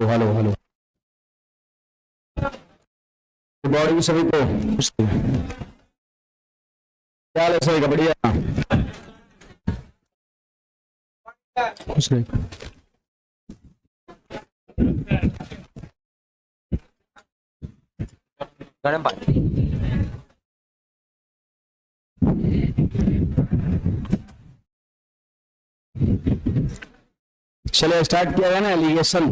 Hello hello body सभी को क्या हाल है सभी का? बढ़िया खुश रहे। गर्म पानी। चलो स्टार्ट किया गया ना एलिगेशन।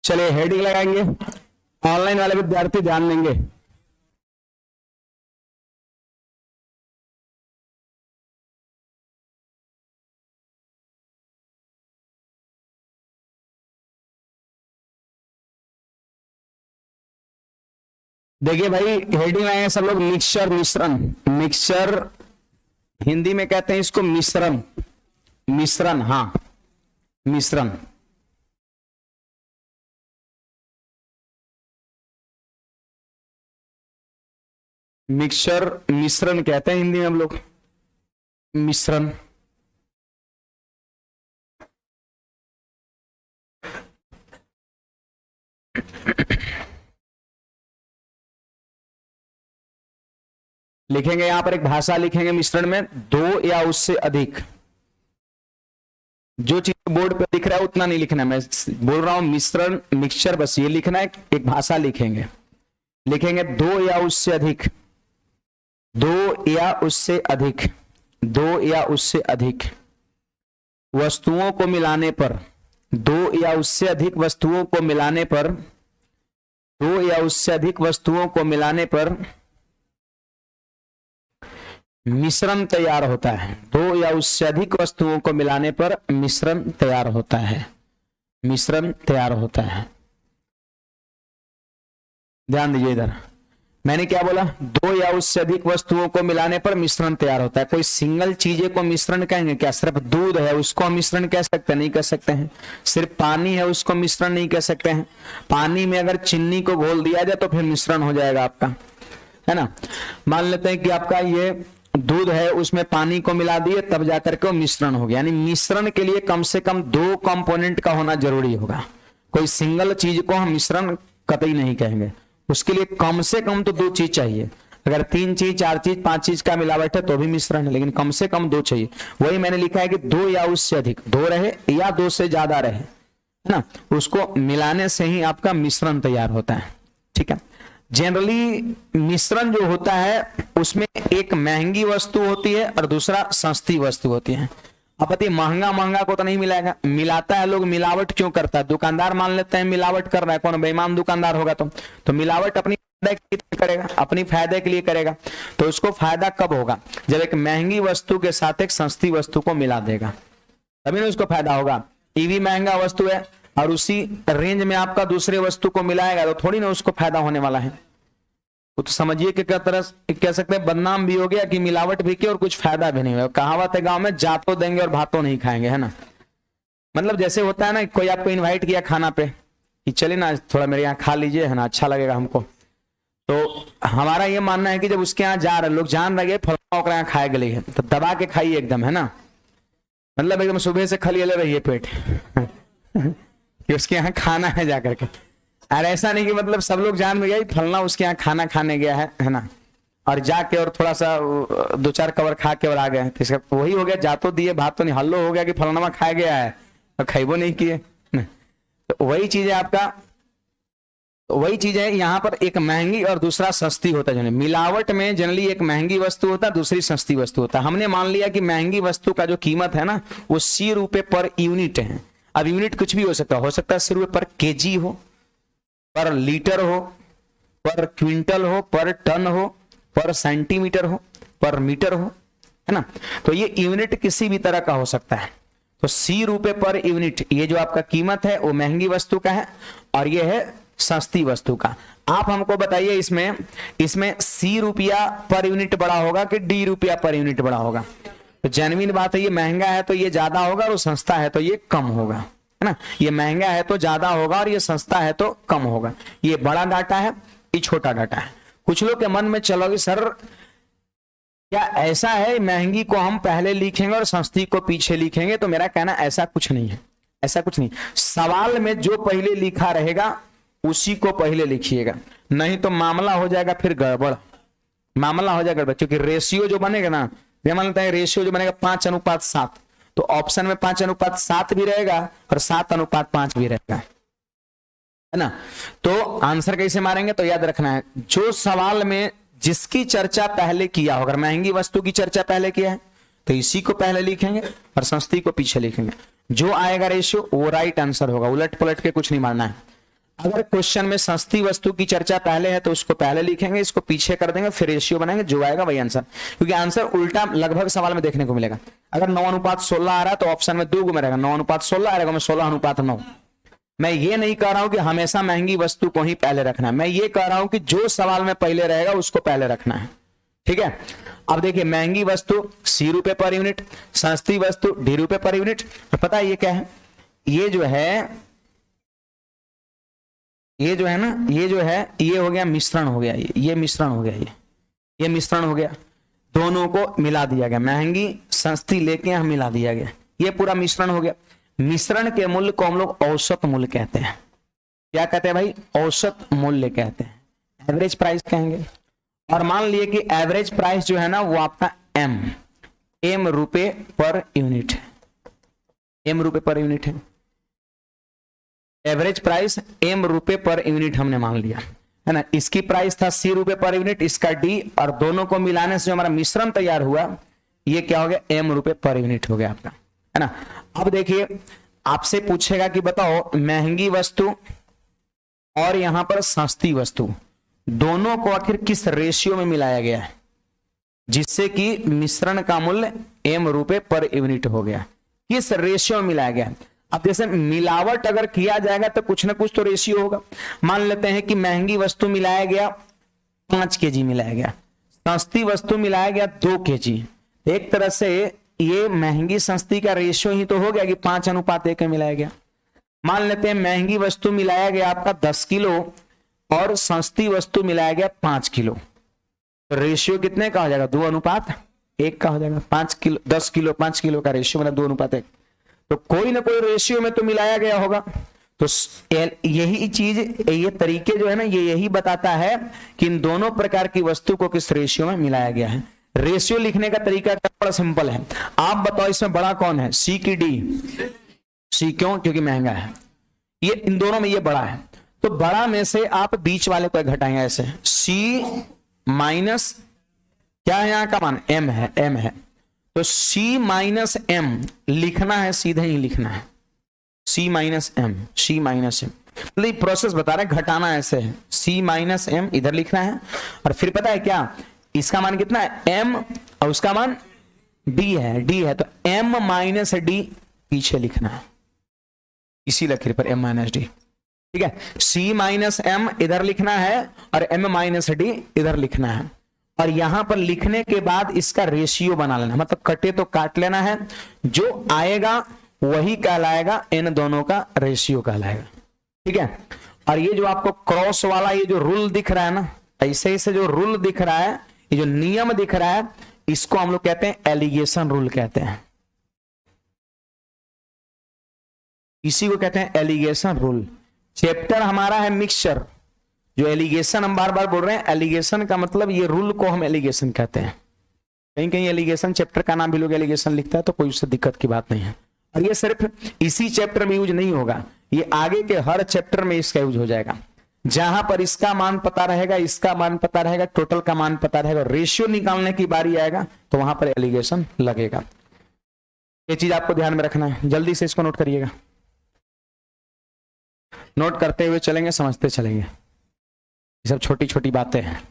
चलिए हेडिंग लगाएंगे, ऑनलाइन वाले विद्यार्थी ध्यान देंगे। देखिए भाई हेडिंग लगाएंगे सब लोग। मिक्सचर मिश्रण, मिक्सचर हिंदी में कहते हैं इसको मिश्रण, मिश्रण, हाँ मिश्रण। मिक्सचर मिश्रण कहते हैं हिंदी में हम लोग, मिश्रण। लिखेंगे यहां पर एक भाषा लिखेंगे मिश्रण में, दो या उससे अधिक। जो चीज बोर्ड पे लिख रहा है उतना नहीं लिखना है, मैं बोल रहा हूं मिश्रण मिक्सचर, बस ये लिखना है। एक भाषा लिखेंगे, लिखेंगे दो या उससे अधिक, दो या उससे अधिक, दो या उससे अधिक वस्तुओं को मिलाने पर, दो या उससे अधिक वस्तुओं को मिलाने पर, दो या उससे अधिक वस्तुओं को मिलाने पर मिश्रण तैयार होता है। दो या उससे अधिक वस्तुओं को मिलाने पर मिश्रण तैयार होता है, मिश्रण तैयार होता है। ध्यान दीजिए इधर, मैंने क्या बोला? दो या उससे अधिक वस्तुओं को मिलाने पर मिश्रण तैयार होता है। कोई सिंगल चीजें को मिश्रण कहेंगे क्या? सिर्फ दूध है उसको हम मिश्रण कह सकते हैं? नहीं कह सकते हैं। सिर्फ पानी है उसको मिश्रण नहीं कह सकते हैं। पानी में अगर चीनी को घोल दिया जाए तो फिर मिश्रण हो जाएगा आपका, है ना। मान लेते हैं कि आपका ये दूध है, उसमें पानी को मिला दिए तब जाकर के वो मिश्रण हो गया। यानी मिश्रण के लिए कम से कम दो कंपोनेंट का होना जरूरी होगा। कोई सिंगल चीज को हम मिश्रण कतई नहीं कहेंगे, उसके लिए कम से कम तो दो चीज चाहिए। अगर तीन चीज, चार चीज, पांच चीज का मिलावट है तो भी मिश्रण है, लेकिन कम से कम दो चाहिए। वही मैंने लिखा है कि दो या उससे अधिक, दो रहे या दो से ज्यादा रहे, है ना, उसको मिलाने से ही आपका मिश्रण तैयार होता है। ठीक है। जनरली मिश्रण जो होता है उसमें एक महंगी वस्तु होती है और दूसरा सस्ती वस्तु होती है। अब बताइए महंगा महंगा को तो नहीं मिलाएगा, मिलाता है लोग। मिलावट क्यों करता है? दुकानदार मान लेते हैं मिलावट कर रहा है, कौन बेईमान दुकानदार होगा तो मिलावट अपनी फायदे के लिए करेगा, अपनी फायदे के लिए करेगा। तो उसको फायदा कब होगा? जब एक महंगी वस्तु के साथ एक सस्ती वस्तु को मिला देगा, तभी ना उसको फायदा होगा। टीवी महंगा वस्तु है और उसी रेंज में आपका दूसरे वस्तु को मिलाएगा तो थोड़ी ना उसको फायदा होने वाला है। तो समझिए कि तरह कह सकते हैं बदनाम भी हो गया कि मिलावट भी की और कुछ फायदा भी नहीं हुआ। कहावत है गांव में, जातो देंगे और भातों नहीं खाएंगे, है ना। मतलब जैसे होता है ना, कोई आपको इनवाइट किया खाना पे कि चले ना थोड़ा मेरे यहाँ खा लीजिए, है ना, अच्छा लगेगा हमको। तो हमारा ये मानना है कि जब उसके यहाँ जा रहे लोग, जान रहे फलाना यहाँ खाए गए है तो दबा के खाइए एकदम, है ना। मतलब एकदम सुबह से खली ले रही है पेट कि उसके यहाँ खाना है जाकर के। और ऐसा नहीं कि मतलब सब लोग जान गए फलना उसके यहाँ खाना खाने गया है ना, और जाके और थोड़ा सा दो चार कवर खा के और आ गए। तो इसका वही हो गया, जातो दिए भात तो नहीं, हल्लो हो गया कि फलना खाया गया है और खैबो नहीं किए। तो वही चीज है आपका, वही चीज है यहाँ पर। एक महंगी और दूसरा सस्ती होता है। मिलावट में जनरली एक महंगी वस्तु होता है, दूसरी सस्ती वस्तु होता है। हमने मान लिया कि महंगी वस्तु का जो कीमत है ना वो 80 रुपए पर यूनिट है। अब यूनिट कुछ भी हो सकता है 80 रुपए पर केजी हो, पर लीटर हो, पर क्विंटल हो, पर टन हो, पर सेंटीमीटर हो, पर मीटर हो, है ना। तो ये यूनिट किसी भी तरह का हो सकता है। तो 80 रुपए पर यूनिट ये जो आपका कीमत है वो महंगी वस्तु का है, और ये है सस्ती वस्तु का। आप हमको बताइए इसमें सी रुपया पर यूनिट बड़ा होगा कि डी रुपया पर यूनिट बड़ा होगा? तो जेन्युइन बात है, ये महंगा है तो ये ज्यादा होगा और सस्ता है तो ये कम होगा, है ना। ये महंगा है तो ज्यादा होगा और ये सस्ता है तो कम होगा। ये बड़ा डाटा है, ये छोटा डाटा है। कुछ लोग के मन में चलोगे सर क्या ऐसा है महंगी को हम पहले लिखेंगे और सस्ती को पीछे लिखेंगे? तो मेरा कहना ऐसा कुछ नहीं है, ऐसा कुछ नहीं। सवाल में जो पहले लिखा रहेगा उसी को पहले लिखिएगा, नहीं तो मामला हो जाएगा फिर गड़बड़, मामला हो जाएगा गड़बड़। क्योंकि रेशियो जो बनेगा ना, मान लेते हैं रेशियो जो बनेगा 5:7, तो ऑप्शन में 5:7 भी रहेगा और 7:5 भी रहेगा, है ना। तो आंसर कैसे मारेंगे? तो याद रखना है जो सवाल में जिसकी चर्चा पहले किया हो, अगर महंगी वस्तु की चर्चा पहले किया है तो इसी को पहले लिखेंगे और सस्ती को पीछे लिखेंगे। जो आएगा रेशियो वो राइट आंसर होगा, उलट पलट के कुछ नहीं मारना है। अगर क्वेश्चन में सस्ती वस्तु की चर्चा पहले है तो उसको पहले लिखेंगे, इसको पीछे कर देंगे, फिर रेशियो बनाएंगे, जो आएगा वही आंसर। क्योंकि आंसर उल्टा लगभग सवाल में देखने को मिलेगा। अगर 9:16 आ रहा है तो ऑप्शन में 2 में रहेगा, 9:16 आएगा, में 16:9। मैं ये नहीं कह रहा हूं कि हमेशा महंगी वस्तु को ही पहले रखना है, मैं ये कह रहा हूं कि जो सवाल में पहले रहेगा उसको पहले रखना है, ठीक है। अब देखिए महंगी वस्तु सी रुपए पर यूनिट, सस्ती वस्तु डी रुपए पर यूनिट। तो पता है ये क्या है? ये जो है ना, ये हो गया मिश्रण हो गया, ये मिश्रण हो गया, ये मिश्रण हो गया, दोनों को मिला दिया गया, महंगी सस्ती लेके यहां मिला दिया गया, ये पूरा मिश्रण हो गया। मिश्रण के मूल्य को हम लोग औसत मूल्य कहते हैं। क्या कहते हैं भाई? औसत मूल्य कहते हैं, एवरेज प्राइस कहेंगे। और मान लिए कि एवरेज प्राइस जो है ना वो आपका एम रुपए पर यूनिट है, एम रुपए पर यूनिट है। एवरेज प्राइस एम रुपए पर यूनिट हमने मान लिया, है ना। इसकी प्राइस था सी रुपए पर यूनिट, इसका डी, और दोनों को मिलाने से जो हमारा मिश्रण तैयार हुआ ये क्या हो गया? एम रुपए पर यूनिट हो गया आपका, है ना। अब देखिए आपसे पूछेगा कि बताओ महंगी वस्तु और यहां पर सस्ती वस्तु दोनों को आखिर किस रेशियो में मिलाया गया है जिससे कि मिश्रण का मूल्य एम रुपए पर यूनिट हो गया? किस रेशियो में मिलाया गया? अब जैसे मिलावट अगर किया जाएगा तो कुछ ना कुछ तो रेशियो होगा। मान लेते हैं कि महंगी वस्तु मिलाया गया 5 kg मिलाया गया, सस्ती वस्तु मिलाया गया 2 kg। एक तरह से ये महंगी सस्ती का रेशियो ही तो हो गया कि 5:1 में मिलाया गया। मान लेते हैं महंगी वस्तु मिलाया गया आपका 10 किलो और सस्ती वस्तु मिलाया गया 5 किलो, तो रेशियो कितने का हो जाएगा? 2:1 का हो जाएगा। 5 किलो 10 किलो 5 किलो का रेशियो मतलब 2:1। तो कोई ना कोई रेशियो में तो मिलाया गया होगा। तो यही चीज, ये तरीके जो है ना, ये यही बताता है कि इन दोनों प्रकार की वस्तु को किस रेशियो में मिलाया गया है। रेशियो लिखने का तरीका बड़ा सिंपल है। आप बताओ इसमें बड़ा कौन है, सी की डी? सी क्यों? क्योंकि महंगा है। ये इन दोनों में ये बड़ा है, तो बड़ा में से आप बीच वाले को घटाएंगे ऐसे, सी माइनस क्या है यहाँ का मान? एम है, एम है। तो सी माइनस एम लिखना है, सीधे ही लिखना है सी माइनस एम, सी माइनस एम। मतलब प्रोसेस बता रहे हैं, घटाना ऐसे है, सी माइनस एम इधर लिखना है, और फिर पता है क्या इसका मान कितना है? एम, और उसका मान डी है, डी है, तो एम माइनस डी पीछे लिखना है, इसी लकीर पर एम माइनस डी, ठीक है। सी माइनस एम इधर लिखना है और एम माइनस डी इधर लिखना है, और यहां पर लिखने के बाद इसका रेशियो बना लेना, मतलब कटे तो काट लेना है, जो आएगा वही कहलाएगा, इन दोनों का रेशियो कहलाएगा, ठीक है। और ये जो आपको क्रॉस वाला ये जो रूल दिख रहा है ना, ऐसे ऐसे जो रूल दिख रहा है, ये जो नियम दिख रहा है, इसको हम लोग कहते हैं एलिगेशन रूल कहते हैं, इसी को कहते हैं एलिगेशन रूल। चैप्टर हमारा है मिक्सचर, जो एलिगेशन हम बार बार बोल रहे हैं, एलिगेशन का मतलब ये रूल को हम एलिगेशन कहते हैं। कहीं कहीं एलिगेशन चैप्टर का नाम भी लोग एलिगेशन लिखता है, तो कोई उससे दिक्कत की बात नहीं है। और ये सिर्फ इसी चैप्टर में यूज नहीं होगा, ये आगे के हर चैप्टर में इसका यूज हो जाएगा। जहां पर इसका मान पता रहेगा, इसका मान पता रहेगा, टोटल का मान पता रहेगा, रेशियो निकालने की बारी आएगा तो वहां पर एलिगेशन लगेगा। ये चीज आपको ध्यान में रखना है, जल्दी से इसको नोट करिएगा, नोट करते हुए चलेंगे, समझते चलेंगे, ये सब छोटी छोटी बातें हैं।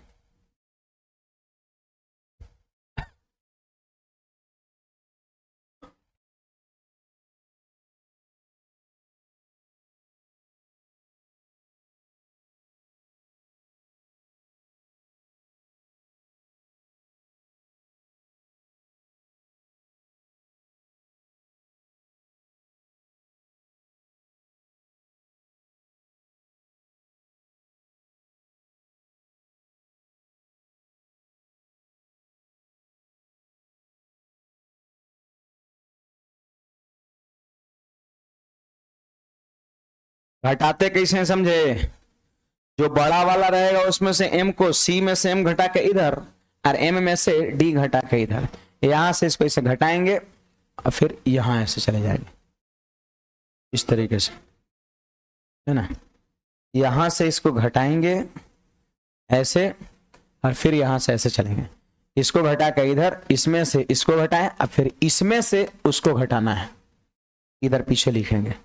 घटाते कैसे हैं समझे? जो बड़ा वाला रहेगा उसमें से m को c में से m घटा के इधर और m में से d घटा के इधर, यहां से इसको इसे घटाएंगे और फिर यहां ऐसे चले जाएंगे इस तरीके से, है ना। यहां से इसको घटाएंगे ऐसे और फिर यहां से ऐसे चलेंगे, इसको घटा के इधर, इसमें से इसको घटाएं और फिर इसमें से उसको घटाना है, इधर पीछे लिखेंगे।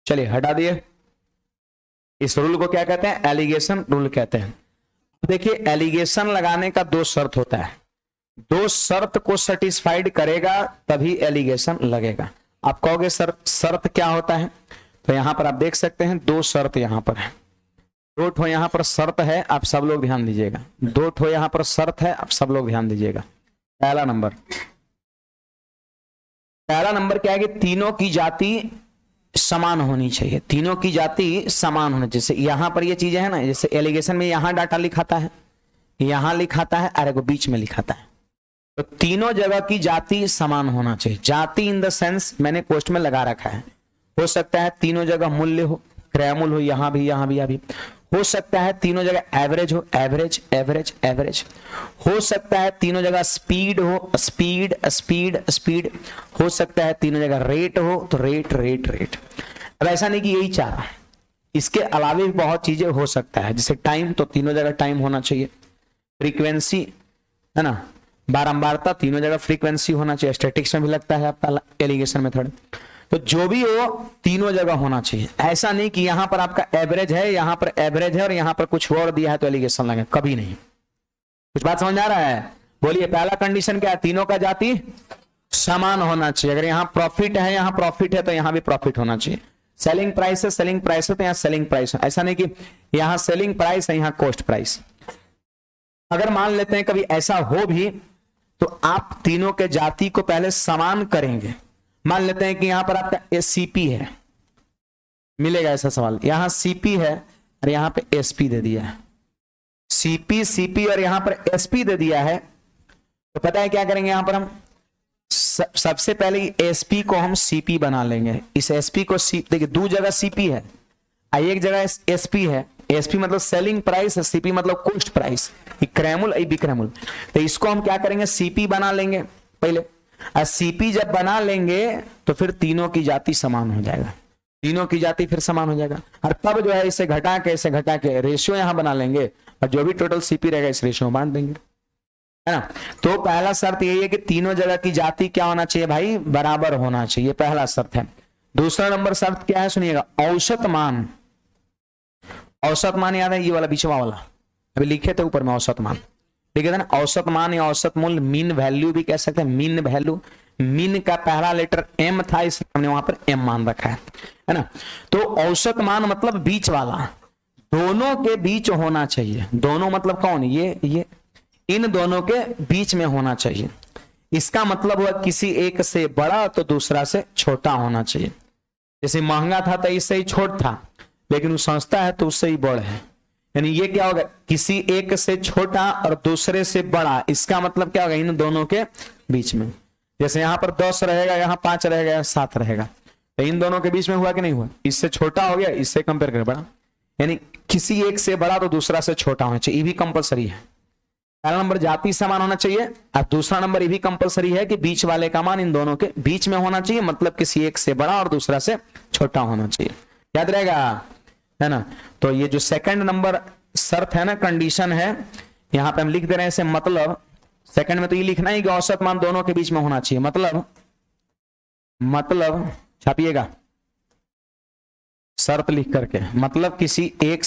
चलिए हटा दिए। इस रूल को क्या कहते हैं? एलिगेशन रूल कहते हैं। देखिए एलिगेशन लगाने का दो शर्त होता है, दो शर्त को सेटिस्फाइड करेगा तभी एलिगेशन लगेगा। आप कहोगे सर शर्त क्या होता है? तो यहां पर आप देख सकते हैं दो शर्त यहां पर है, दो ठो यहां पर शर्त है, आप सब लोग ध्यान दीजिएगा। दो ठो यहां पर शर्त है, आप सब लोग ध्यान दीजिएगा। पहला नंबर क्या है कि तीनों की जाति समान होनी चाहिए, तीनों की जाति समान होनी। जैसे यहां पर ये चीजें है ना, जैसे एलिगेशन में यहां डाटा लिखाता है, यहां लिखाता है और एगो बीच में लिखाता है, तो तीनों जगह की जाति समान होना चाहिए। जाति इन द सेंस मैंने पोस्ट में लगा रखा है, हो सकता है तीनों जगह मूल्य हो, क्रयमूल हो, यहां भी यहां भी यहां भी, हो सकता है तीनों जगह एवरेज हो, एवरेज एवरेज एवरेज, हो सकता है तीनों जगह स्पीड हो, स्पीड स्पीड स्पीड, हो सकता है तीनों जगह रेट हो तो रेट रेट रेट। अब ऐसा नहीं कि यही चार, इसके अलावा भी बहुत चीजें हो सकता है, जैसे टाइम, तो तीनों जगह टाइम होना चाहिए, फ्रीक्वेंसी है ना, बारंबारता, तीनों जगह फ्रीक्वेंसी होना चाहिए। स्टैटिक्स में भी लगता है आपका एलिगेशन मेथड, तो जो भी हो तीनों जगह होना चाहिए। ऐसा नहीं कि यहां पर आपका एवरेज है, यहां पर एवरेज है और यहां पर कुछ और दिया है तो एलिगेशन लगे, कभी नहीं। कुछ बात समझ आ रहा है? बोलिए पहला कंडीशन क्या है? तीनों का जाति समान होना चाहिए। अगर यहां प्रॉफिट है, यहां प्रॉफिट है तो यहां भी प्रॉफिट होना चाहिए। सेलिंग प्राइस है, सेलिंग प्राइस है तो यहां सेलिंग प्राइस है। ऐसा नहीं कि यहां सेलिंग प्राइस है यहां कॉस्ट प्राइस। अगर मान लेते हैं कभी ऐसा हो भी तो आप तीनों के जाति को पहले समान करेंगे। मान लेते हैं कि यहां पर आपका एससीपी है, मिलेगा ऐसा सवाल, यहां सीपी है और यहां पे एसपी दे दिया है, सीपी सीपी और यहां पर एसपी दे दिया है, तो पता है क्या करेंगे? यहां पर हम सबसे पहले एसपी को हम सीपी बना लेंगे। इस एसपी को देखिए दो जगह सीपी है, एक जगह एसपी है। एसपी मतलब सेलिंग प्राइस, सीपी मतलब कॉस्ट प्राइस, क्रैमुल बिक्रैमुल। तो इसको हम क्या करेंगे? सीपी बना लेंगे पहले, और सीपी जब बना लेंगे तो फिर तीनों की जाति समान हो जाएगा, तीनों की जाति फिर समान हो जाएगा। और तब जो है इसे घटा के रेशियो यहां बना लेंगे और जो भी टोटल सीपी रहेगा इस रेशियो में बांट देंगे, है ना। तो पहला शर्त यही है कि तीनों जगह की जाति क्या होना चाहिए भाई? बराबर होना चाहिए, पहला शर्त है। दूसरा नंबर शर्त क्या है? सुनिएगा, औसत मान। औसत मान याद है? ये वाला बीचवा वाला अभी लिखे थे ऊपर में, औसत मान लिखे थे ना। औसत मान या औसत मूल्य, मीन वैल्यू भी कह सकते हैं, मीन वैल्यू। मीन का पहला लेटर एम था इसलिए हमने वहां पर एम मान रखा है ना। तो औसत मान मतलब बीच वाला, दोनों के बीच होना चाहिए। दोनों मतलब कौन? ये इन दोनों के बीच में होना चाहिए। इसका मतलब हुआ किसी एक से बड़ा तो दूसरा से छोटा होना चाहिए। जैसे महंगा था तो इससे ही छोट था, लेकिन वो सस्ता है तो उससे ही बड़ है। यानी ये क्या होगा? किसी एक से छोटा और दूसरे से बड़ा, इसका मतलब क्या होगा? इन दोनों के बीच में। जैसे यहां पर 10 रहेगा, यहां 5 रहेगा, यहां 7 रहेगा, तो इन दोनों के बीच में हुआ कि नहीं हुआ? इससे छोटा हो गया, इससे कंपेयर कर बड़ा। यानी किसी एक से बड़ा तो दूसरा से छोटा होना चाहिए, ये भी कंपलसरी है। पहला नंबर जाति समान होना चाहिए, और दूसरा नंबर ये भी कंपलसरी है कि बीच वाले का मान इन दोनों के बीच में होना चाहिए, मतलब किसी एक से बड़ा और दूसरा से छोटा होना चाहिए। याद रहेगा, है ना। तो ये जो सेकंड नंबर शर्त है ना, कंडीशन है, यहां पे हम लिख दे रहे हैं इसे। मतलब सेकंड में तो ये लिखना है कि औसत मान दोनों के बीच में होना चाहिए। मतलब छापिएगा शर्त लिख करके, मतलब किसी एक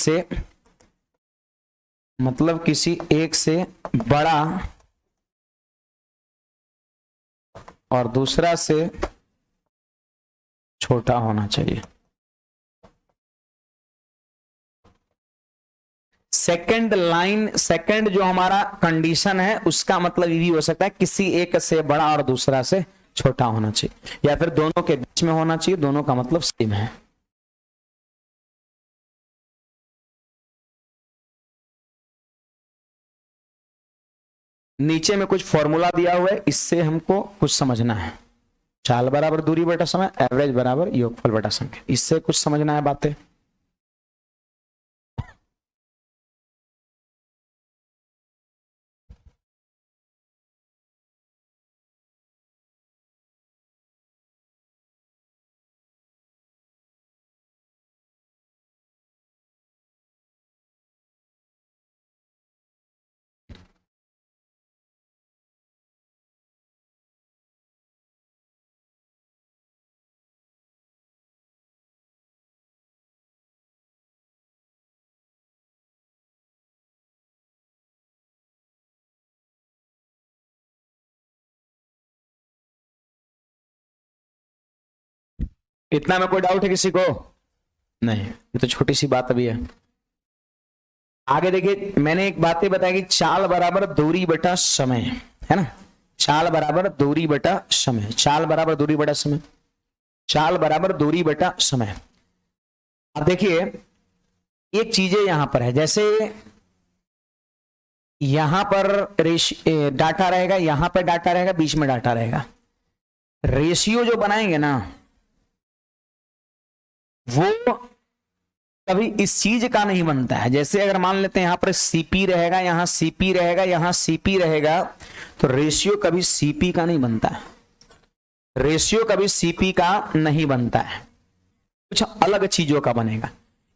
से बड़ा और दूसरा से छोटा होना चाहिए। सेकंड लाइन, सेकंड जो हमारा कंडीशन है उसका मतलब ये भी हो सकता है किसी एक से बड़ा और दूसरा से छोटा होना चाहिए, या फिर दोनों के बीच में होना चाहिए। दोनों का मतलब सेम है। नीचे में कुछ फॉर्मूला दिया हुआ है, इससे हमको कुछ समझना है। चाल बराबर दूरी बटा समय, एवरेज बराबर योगफल बटा संख्या। इससे कुछ समझना है बातें? इतना में कोई डाउट है किसी को? नहीं, ये तो छोटी सी बात अभी है। आगे देखिए, मैंने एक बात बताई कि चाल बराबर दूरी बटा समय, है ना। चाल बराबर दूरी बटा समय, चाल बराबर दूरी बटा समय, चाल बराबर दूरी बटा समय। अब देखिए एक चीजें यहां पर है, जैसे यहां पर डाटा रहेगा, यहां पर डाटा रहेगा, बीच में डाटा रहेगा। रेशियो जो बनाएंगे ना वो कभी इस चीज का नहीं बनता है। जैसे अगर मान लेते हैं यहां पर सीपी रहेगा, यहां सीपी रहेगा, यहां सीपी रहेगा, तो रेशियो कभी सीपी का नहीं बनता है। रेशियो कभी सीपी का नहीं बनता है, कुछ अलग चीजों का बनेगा।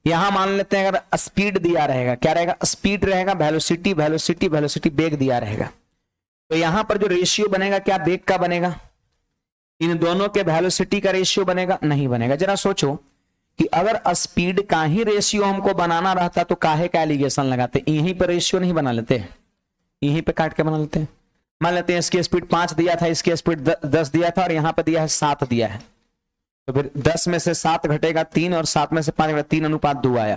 यहां मान लेते हैं अगर स्पीड दिया रहेगा, क्या रहेगा? स्पीड रहेगा, वेलोसिटी वेलोसिटी वेलोसिटी बेग दिया रहेगा, तो यहां पर जो रेशियो बनेगा क्या बेग का बनेगा? इन दोनों के वेलोसिटी का रेशियो बनेगा? नहीं बनेगा। जरा सोचो कि अगर स्पीड का ही रेशियो हमको बनाना रहता तो काहे का एलिगेशन लगाते? यहीं पर रेशियो नहीं बना लेते, यहीं पे काट के बना लेते हैं। मान लेते हैं इसकी स्पीड 5 दिया था, इसकी स्पीड 10 दिया था, और यहां पर दिया है 7 दिया है, तो फिर 10 में से 7 घटेगा 3, और 7 में से 5 घटेगा 3:2 आया।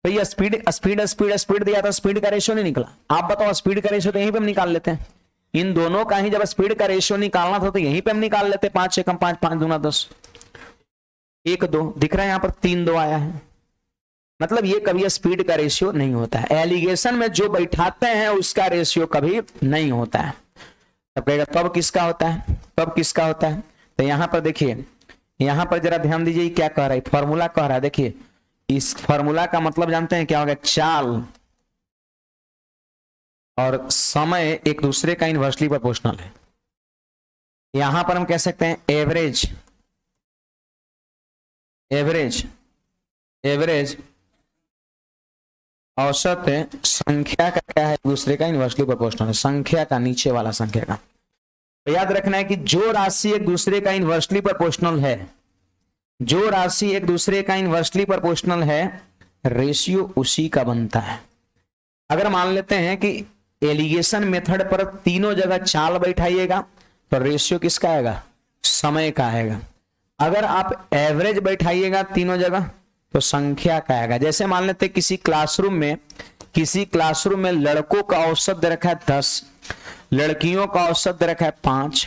तो ये स्पीड स्पीड स्पीड स्पीड दिया था, स्पीड का रेशियो नहीं निकला। आप बताओ स्पीड का रेशियो तो यहीं पे हम निकाल लेते हैं। इन दोनों का ही जब स्पीड का रेशियो निकालना था तो यहीं पे हम निकाल लेते। 5 से कम 5, 5 दूना 10, 1 2 दिख रहा है, यहां पर 3 2 आया है। मतलब ये कभी स्पीड का रेशियो नहीं होता है। एलिगेशन में जो बैठाते हैं उसका रेशियो कभी नहीं होता है। तब कहेगा तब किसका होता है? तब किसका होता है? तो यहां पर देखिए, यहां पर जरा ध्यान दीजिए क्या कह रहा है, फॉर्मूला कह रहा है। देखिए इस फॉर्मूला का मतलब जानते हैं क्या होगा? चाल और समय एक दूसरे का इनवर्सली प्रोपोर्शनल है। यहां पर हम कह सकते हैं एवरेज, एवरेज एवरेज औसत संख्या का क्या है? एक दूसरे का इनवर्सली प्रोपोर्शनल है, संख्या का, नीचे वाला संख्या का। तो याद रखना है कि जो राशि एक दूसरे का इनवर्सली प्रोपोर्शनल है, जो राशि एक दूसरे का इनवर्सली प्रोपोर्शनल है, रेशियो उसी का बनता है। अगर मान लेते हैं कि एलिगेशन मेथड पर तीनों जगह चाल बैठाइएगा तो रेशियो किसका आएगा? समय का आएगा। अगर आप एवरेज बैठाइएगा तीनों जगह तो संख्या का आएगा। जैसे मान लेते हैं किसी क्लासरूम में लड़कों का औसत दे रखा है 10, लड़कियों का औसत दे रखा है 5,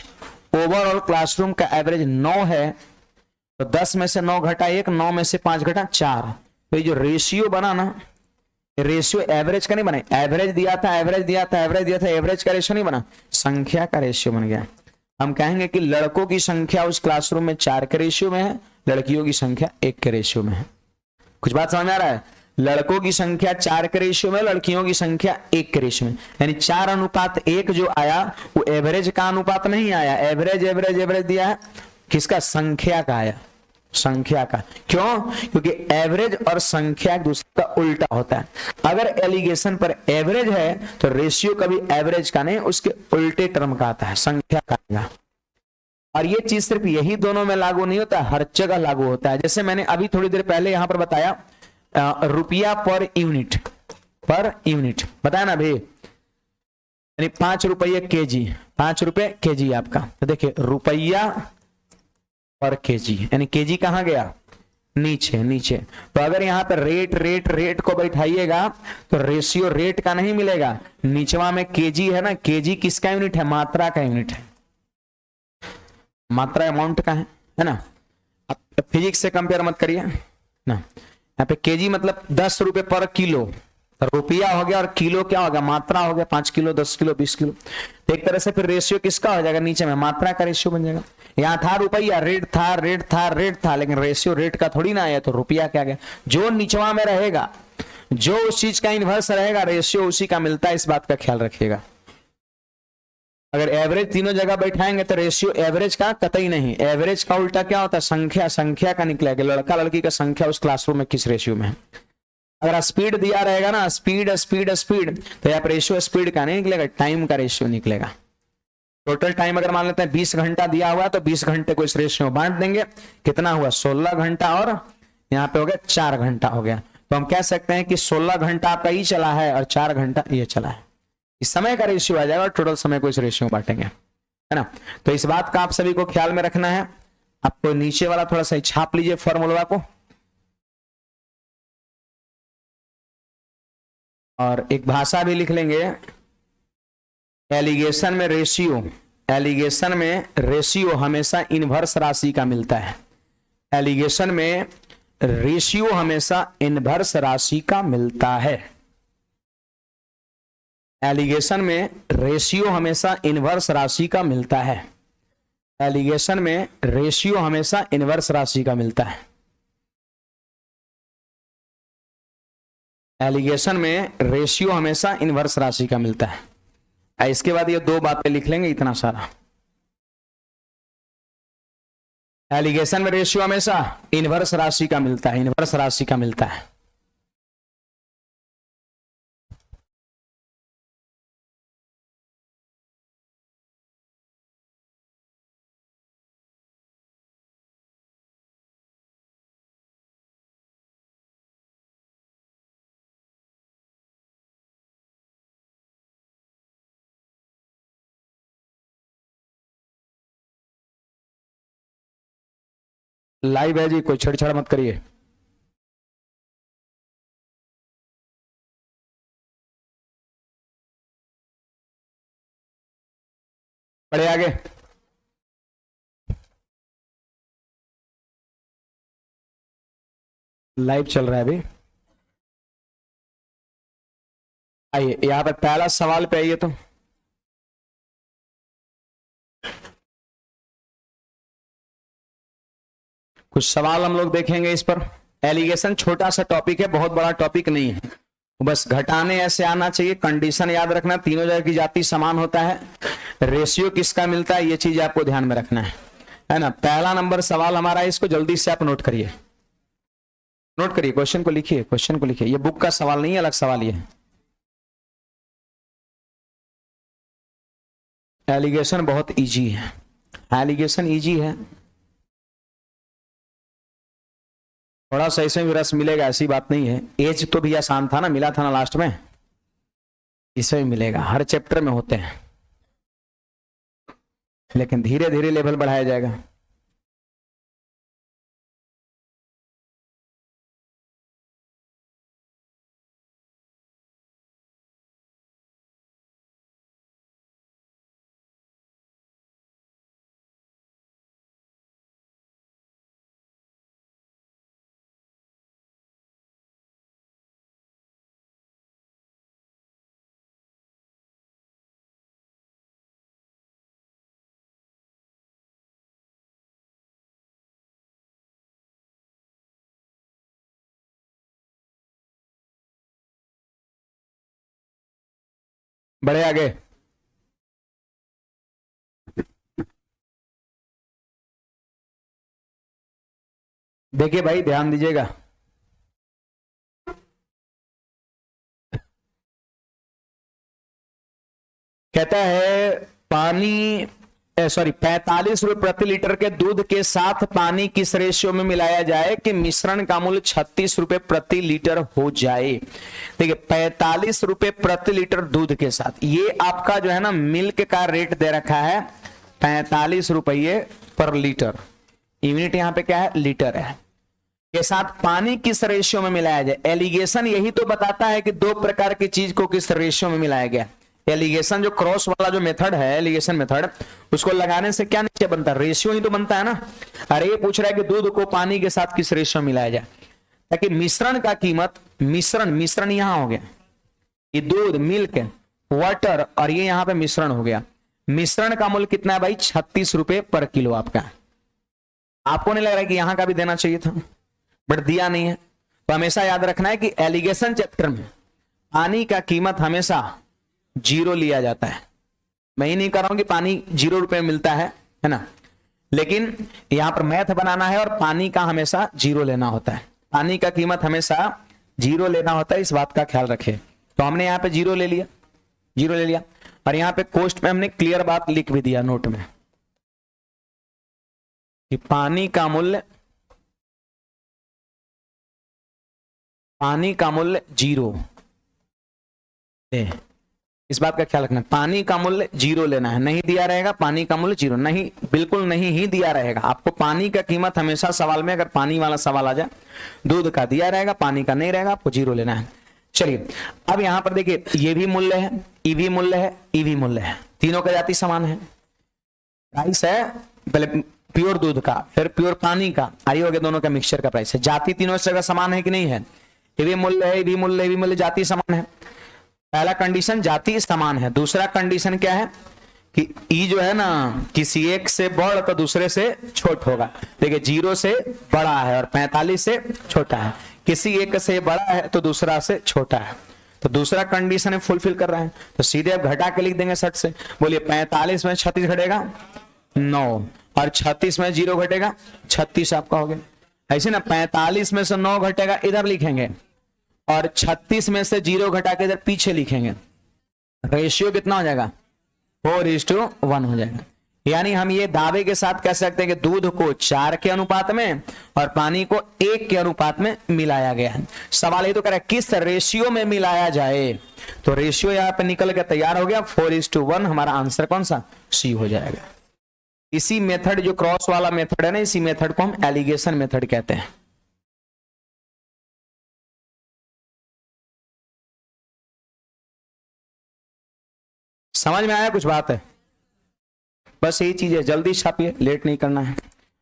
ओवरऑल क्लासरूम का एवरेज 9 है, तो 10 में से 9 घटा 1, 9 में से 5 घटा 4। तो ये जो रेशियो बना ना, रेशियो एवरेज का नहीं बना, एवरेज दिया था, एवरेज दिया था, एवरेज दिया था, एवरेज का रेशियो नहीं बना, संख्या का रेशियो बन गया। हम कहेंगे कि लड़कों की संख्या उस क्लासरूम में 4 के रेशियो में है, लड़कियों की संख्या 1 के रेशियो में है। कुछ बात समझ में आ रहा है? लड़कों की संख्या 4 के रेशियो में, लड़कियों की संख्या 1 के रेशियो में, यानी 4:1 जो आया वो एवरेज का अनुपात नहीं आया। एवरेज एवरेज एवरेज दिया है किसका? संख्या का आया, संख्या का। क्यों? क्योंकि एवरेज और संख्या एक दूसरे का उल्टा होता है। अगर एलिगेशन पर एवरेज है तो रेशियो कभी एवरेज का नहीं, उसके उल्टे टर्म का आता है, संख्या का आएगा। और ये चीज सिर्फ यही दोनों में लागू नहीं होता, हर जगह लागू होता है। जैसे मैंने अभी थोड़ी देर पहले यहां पर बताया रुपया पर यूनिट, पर यूनिट बताया ना भाई, यानी 5 रुपये केजी, 5 रुपये केजी आपका। तो देखिए रुपया पर केजी, यानी केजी कहां गया? नीचे, नीचे। तो अगर यहां पर रेट रेट रेट को बैठाइएगा तो रेशियो रेट का नहीं मिलेगा, नीचवा में केजी है ना, केजी किसका यूनिट है? मात्रा का यूनिट है, मात्रा अमाउंट का है ना। अब फिजिक्स से कंपेयर मत करिए ना। यहाँ पे केजी मतलब 10 रुपए पर किलो, रुपया हो गया और किलो क्या हो गया, मात्रा हो गया, 5 किलो 10 किलो 20 किलो। तो एक तरह से फिर रेशियो किसका हो जाएगा, नीचे में मात्रा का रेशियो बन जाएगा। यहाँ था रुपया, रेट था रेट था रेट था, लेकिन रेशियो रेट का थोड़ी ना आया, तो रुपया क्या गया। जो निचवा में रहेगा, जो उस चीज का इनवर्स रहेगा, रेशियो उसी का मिलता है, इस बात का ख्याल रखिएगा। अगर एवरेज तीनों जगह बैठाएंगे तो रेशियो एवरेज का कतई नहीं, एवरेज का उल्टा क्या होता है, संख्या, संख्या का निकलेगा, लड़का लड़की का संख्या उस क्लासरूम में किस रेशियो में है। अगर स्पीड दिया रहेगा ना, स्पीड स्पीड स्पीड, तो यहाँ पर रेशियो स्पीड का नहीं निकलेगा, टाइम का रेशियो निकलेगा। टोटल टाइम अगर मान लेते हैं 20 घंटा दिया हुआ है, तो 20 घंटे को इस रेशियो में बांट देंगे, कितना हुआ 16 घंटा, और यहाँ पे हो गया 4 घंटा हो गया। तो हम कह सकते हैं कि 16 घंटा आपका ये चला है और 4 घंटा ये चला है। इस समय का रेशियो आ जाएगा और टोटल समय को इस रेशियो में बांटेंगे, है ना। तो इस बात का आप सभी को ख्याल में रखना है। आपको नीचे वाला थोड़ा सा छाप लीजिए फॉर्मूला को, और एक भाषा भी लिख लेंगे। एलिगेशन में रेशियो, एलिगेशन में रेशियो हमेशा इनवर्स राशि का मिलता है। एलिगेशन में रेशियो हमेशा इनवर्स राशि का मिलता है। एलिगेशन में रेशियो हमेशा इनवर्स राशि का मिलता है। एलिगेशन में रेशियो हमेशा इनवर्स राशि का मिलता है। एलिगेशन में रेशियो हमेशा इनवर्स राशि का मिलता है। इसके बाद ये दो बातें लिख लेंगे, इतना सारा। एलिगेशन में रेशियो हमेशा इनवर्स राशि का मिलता है, इनवर्स राशि का मिलता है। लाइव है जी, कोई छेड़छाड़ मत करिए। बढ़े आगे। लाइव चल रहा है अभी। आइए यहां पर पहला सवाल पे आइए। तो कुछ सवाल हम लोग देखेंगे इस पर। एलिगेशन छोटा सा टॉपिक है, बहुत बड़ा टॉपिक नहीं है, बस घटाने ऐसे आना चाहिए। कंडीशन याद रखना, तीनों जगह की जाति समान होता है, रेशियो किसका मिलता है, ये चीज आपको ध्यान में रखना है ना। पहला नंबर सवाल हमारा है, इसको जल्दी से आप नोट करिए, नोट करिए, क्वेश्चन को लिखिए, क्वेश्चन को लिखिए। ये बुक का सवाल नहीं है, अलग सवाल ये है। एलिगेशन बहुत इजी है, एलिगेशन इजी है, थोड़ा सा इसमें भी रस मिलेगा, ऐसी बात नहीं है। एज तो भी आसान था ना, मिला था ना लास्ट में, इसमें मिलेगा, हर चैप्टर में होते हैं, लेकिन धीरे धीरे लेवल बढ़ाया जाएगा। बढ़े आगे। देखिए भाई, ध्यान दीजिएगा। कहता है पानी, सॉरी 45 रुपए प्रति लीटर के दूध के साथ पानी किस रेशियो में मिलाया जाए कि मिश्रण का मूल्य 36 रुपए प्रति लीटर हो जाए। देखिए 45 रुपए प्रति लीटर दूध के साथ, ये आपका जो है ना मिल्क का रेट दे रखा है 45 रुपये पर लीटर। यूनिट यहां पे क्या है, लीटर है। के साथ पानी किस रेशियो में मिलाया जाए। एलिगेशन यही तो बताता है कि दो प्रकार की चीज को किस रेशियो में मिलाया गया। एलिगेशन जो क्रॉस वाला जो मेथड है, एलिगेशन मेथड, उसको लगाने से क्या नीचे बनता है, रेशियो ही तो बनता है ना। अरे ये पूछ रहा है कि दूध को पानी के साथ किस रेशियो में मिलाया जाए, ताकि मिश्रण का कीमत, मिश्रण यहां हो गया, ये दूध, मिल्क, वाटर, और ये यहां पे मिश्रण हो गया। मिश्रण का मूल्य कितना है भाई? 36 रुपए पर किलो आपका। आपको नहीं लग रहा है कि यहां का भी देना चाहिए था, बट दिया नहीं है। तो हमेशा याद रखना है कि एलिगेशन चैप्टर में पानी का कीमत हमेशा 0 लिया जाता है। मैं ही नहीं कर रहा हूं कि पानी 0 रुपए मिलता है ना, लेकिन यहां पर मैथ बनाना है और पानी का हमेशा 0 लेना होता है। पानी का कीमत हमेशा 0 लेना होता है, इस बात का ख्याल रखें। तो हमने यहां पे 0 ले लिया, 0 ले लिया, और यहां पे कोष्ट में हमने क्लियर बात लिख भी दिया नोट में कि पानी का मूल्य 0 है। इस बात का ख्याल रखना, पानी का मूल्य 0 लेना है। नहीं दिया रहेगा पानी का मूल्य 0, नहीं, बिल्कुल नहीं ही दिया रहेगा। आपको पानी का कीमत हमेशा सवाल में, अगर पानी वाला सवाल आ जाए, दूध का दिया रहेगा, पानी का नहीं रहेगा, आपको 0 लेना है। चलिए अब यहां पर देखिए, ये भी मूल्य है, ई भी मूल्य है, ई भी मूल्य है, तीनों का जाति समान है। प्राइस है पहले प्योर दूध का, फिर प्योर पानी का, आई हो गया, दोनों का मिक्सचर का प्राइस है। जाति तीनों जगह समान है कि नहीं है? ये भी मूल्य है, ये भी मूल्य, ये भी मूल्य, जाति समान है। पहला कंडीशन जाति समान है। दूसरा कंडीशन क्या है कि ई जो है ना, किसी एक से बड़ तो दूसरे से छोट होगा। देखिए 0 से बड़ा है और 45 से छोटा है। किसी एक से बड़ा है तो दूसरा से छोटा है, तो दूसरा कंडीशन फुलफिल कर रहा है। तो सीधे आप घटा के लिख देंगे 60 से। बोलिए 45 में 36 घटेगा 9, और 36 में 0 घटेगा 36 आपका हो गया। ऐसे ना 45 में से 9 घटेगा, इधर लिखेंगे, और 36 में से 0 घटा के इधर पीछे लिखेंगे। रेशियो कितना हो जाएगा? 4:1 हो जाएगा। यानी हम ये दावे के साथ कह सकते हैं कि दूध को 4 के अनुपात में और पानी को 1 के अनुपात में मिलाया गया है। सवाल ये तो कह रहा है किस रेशियो में मिलाया जाए, तो रेशियो यहां पे निकल के तैयार हो गया 4:1। हमारा आंसर कौन सा? सी हो जाएगा। इसी मेथड, जो क्रॉस वाला मेथड है ना, इसी मेथड को हम एलिगेशन मेथड कहते हैं। समझ में आया कुछ बात है? बस यही चीज है, जल्दी छापिए, लेट नहीं करना है।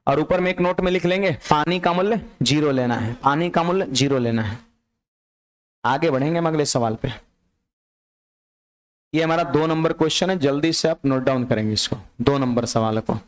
और ऊपर में एक नोट में लिख लेंगे, पानी का मूल्य 0 लेना है, पानी का मूल्य 0 लेना है। आगे बढ़ेंगे हम अगले सवाल पे। ये हमारा 2 नंबर क्वेश्चन है, जल्दी से आप नोट डाउन करेंगे इसको, 2 नंबर सवाल को।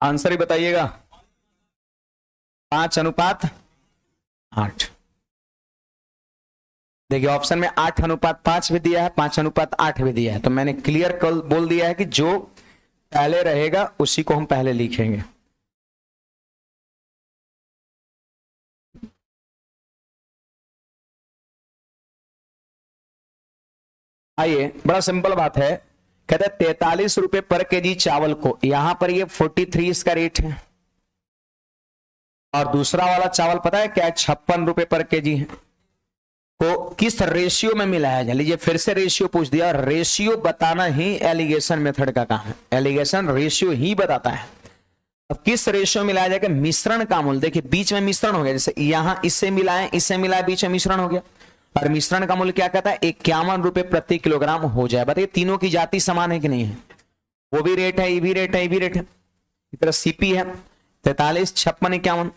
आंसर ही बताइएगा। 5:8। देखिए ऑप्शन में 8:5 भी दिया है, 5:8 भी दिया है। तो मैंने क्लियर कल बोल दिया है कि जो पहले रहेगा उसी को हम पहले लिखेंगे। आइए, बड़ा सिंपल बात है। कहते हैं 43 रुपए पर केजी चावल को, यहां पर ये 43 इसका रेट है, और दूसरा वाला चावल पता है क्या है? 56 रुपए पर केजी है। को किस रेशियो में मिलाया जाए? लीजिए फिर से रेशियो पूछ दिया। रेशियो बताना ही एलिगेशन मेथड का काम है। एलिगेशन रेशियो ही बताता है। अब किस रेशियो में मिलाया जाएगा? मिश्रण का मूल्य। देखिए बीच में मिश्रण हो गया, जैसे यहां इससे मिलाएं, इससे मिलाए, बीच में मिश्रण हो गया, और मिश्रण का मूल्य क्या कहता है? 51 रुपए प्रति किलोग्राम हो जाए। बताइए तीनों की जाति समान है कि नहीं है? वो भी रेट है, ये भी रेट है, ये भी रेट है। इस तरह सीपी है 43, 56, 51।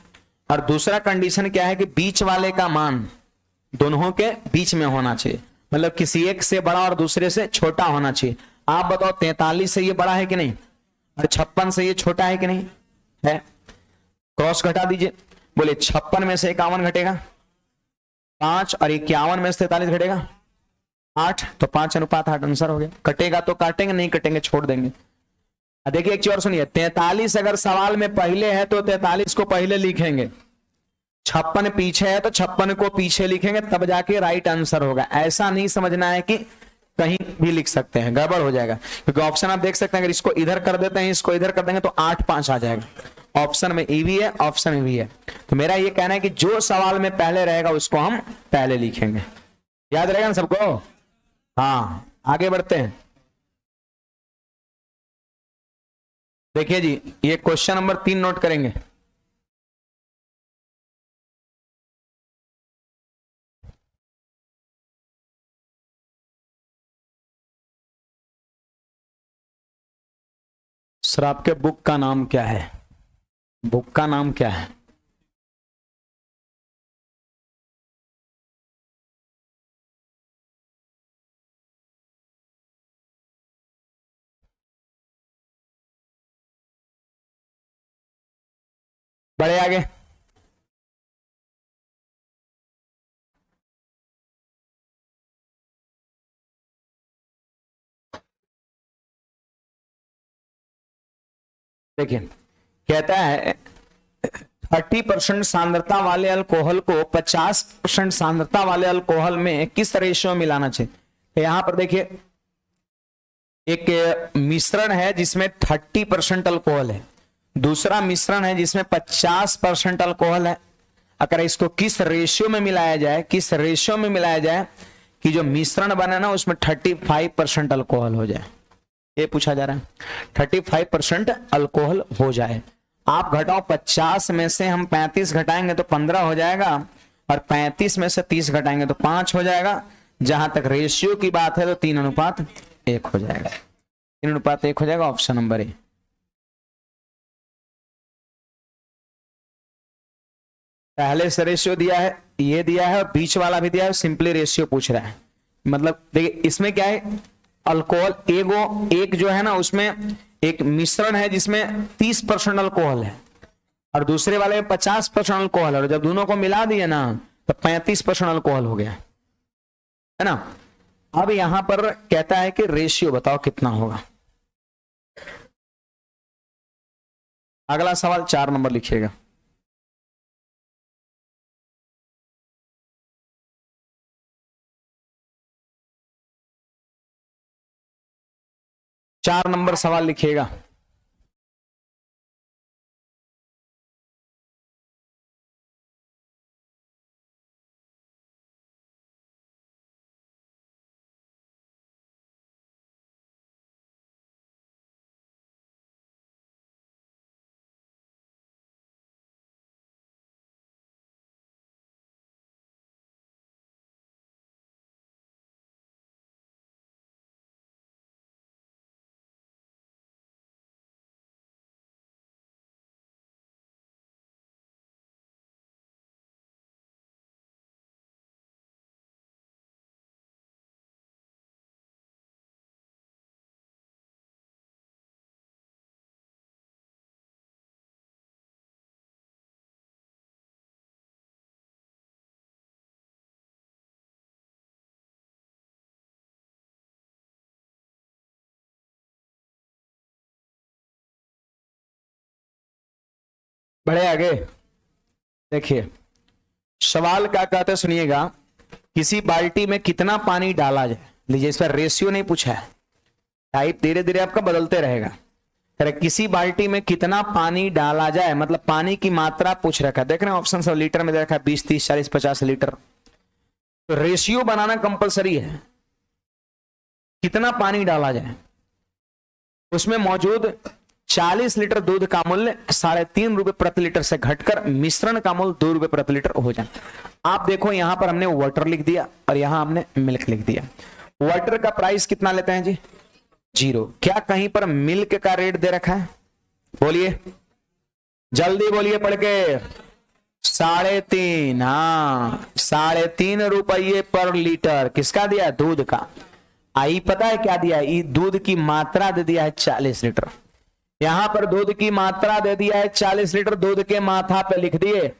और दूसरा कंडीशन क्या है कि बीच वाले का मान दोनों के बीच में होना चाहिए, मतलब किसी एक से बड़ा और दूसरे से छोटा होना चाहिए। आप बताओ 43 से ये बड़ा है कि नहीं, और 56 से ये छोटा है कि नहीं है? क्रॉस घटा दीजिए। बोले 56 में से 51 घटेगा 5, और 51 में से 43 घटेगा 8, तो 5:8 आंसर हो गया। कटेगा तो काटेंगे, नहीं कटेंगे छोड़ देंगे। देखिए एक चीज और सुनिए, 43 अगर सवाल में पहले है तो 43 को पहले लिखेंगे, 56 पीछे है तो 56 को पीछे लिखेंगे तब जाके राइट आंसर होगा। ऐसा नहीं समझना है कि कहीं भी लिख सकते हैं, गड़बड़ हो जाएगा। क्योंकि ऑप्शन आप देख सकते हैं, अगर इसको इधर कर देते हैं, इसको इधर कर देंगे तो 8 5 आ जाएगा। ऑप्शन में ई भी है, ऑप्शन में भी है। तो मेरा ये कहना है कि जो सवाल में पहले रहेगा उसको हम पहले लिखेंगे। याद रहेगा ना सबको? हाँ, आगे बढ़ते हैं। देखिए जी, ये क्वेश्चन नंबर 3 नोट करेंगे। सर आपके बुक का नाम क्या है? बुक का नाम क्या है? बड़े आगे। देखिए, कहता है 30% सांद्रता वाले अल्कोहल को 50% सांद्रता वाले अल्कोहल में किस रेशियो में मिलाना चाहिए। तो यहां पर देखिए, एक मिश्रण है जिसमें 30% अल्कोहल है, दूसरा मिश्रण है जिसमें 50% अल्कोहल है। अगर इसको किस रेशियो में मिलाया जाए, किस रेशियो में मिलाया जाए कि जो मिश्रण बने ना उसमें 35% अल्कोहल हो जाए, ये पूछा जा रहा है। 35% अल्कोहल हो जाए। आप घटाओ, 50 में से हम 35 घटाएंगे तो 15 हो जाएगा, और 35 में से 30 घटाएंगे तो 5 हो जाएगा। जहां तक रेशियो की बात है तो 3:1 हो जाएगा। 3:1 हो जाएगा, ऑप्शन नंबर ए। पहले से रेशियो दिया है, ये दिया है, और बीच वाला भी दिया है, सिंपली रेशियो पूछ रहा है। मतलब देखिए, इसमें क्या है, अल्कोहल एक जो है ना उसमें एक मिश्रण है जिसमें 30% अल्कोहल है, और दूसरे वाले में 50% अल्कोहल है, और जब दोनों को मिला दिए ना तो 35% अल्कोहल हो गया, है ना। अब यहां पर कहता है कि रेशियो बताओ कितना होगा। अगला सवाल 4 नंबर लिखिएगा। चार नंबर सवाल लिखिएगा। बढ़े आगे। देखिए, सवाल क्या कहते हैं, सुनिएगा। किसी बाल्टी में कितना पानी डाला जाए। लीजिए, इस पर रेशियो नहीं पूछा है, टाइप धीरे धीरे आपका बदलते रहेगा। किसी बाल्टी में कितना पानी डाला जाए, मतलब पानी की मात्रा पूछ रखा है। देख रहे हैं ऑप्शन सब लीटर में दे रखा है, 20 30 40 50 लीटर। तो रेशियो बनाना कंपलसरी है। कितना पानी डाला जाए, उसमें मौजूद 40 लीटर दूध का मूल्य 3.5 रुपए प्रति लीटर से घटकर मिश्रण का मूल्य 2 रुपए प्रति लीटर हो जाए। आप देखो, यहां पर हमने वाटर लिख दिया और यहां हमने मिल्क लिख दिया। वाटर का प्राइस कितना लेते हैं जी? 0। क्या कहीं पर मिल्क का रेट दे रखा है? बोलिए, जल्दी बोलिए पढ़ के। 3.5। हाँ, 3.5 रुपये पर लीटर। किसका दिया? दूध का। आई पता है क्या दिया है? दूध की मात्रा दे दिया है 40 लीटर। यहां पर दूध की मात्रा दे दिया है 40 लीटर, दूध के माथा पे लिख दिए।